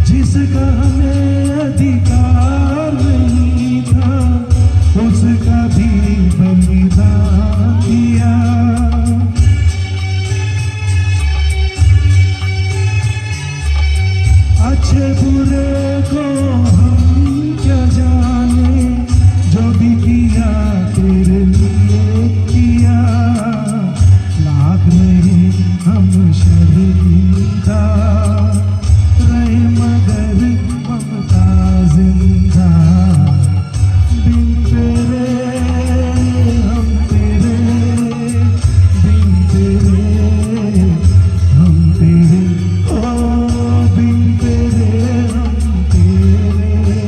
जिसका हमें अधिकार नहीं था उसका भी बलिदान दिया। अच्छे बुरे को हम क्या जाने, जो भी किया तेरे लिए किया। लाख में हम शर्मिंदा रहे मगर ममता जिंदा। बिन तेरे हम तेरे, बिन तेरे हम तेरे, ओ बिन तेरे हम तेरे,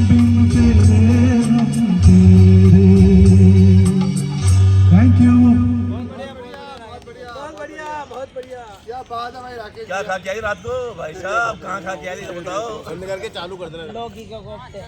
बिन तेरे हम तेरे। Thank you. बहुत बढ़िया। क्या बात है भाई राकेश। क्या खा के आई रात को भाई साहब? कहाँ खा के आई तो बताओ। बंद करके चालू कर देना। लौकी के कोफ्ते।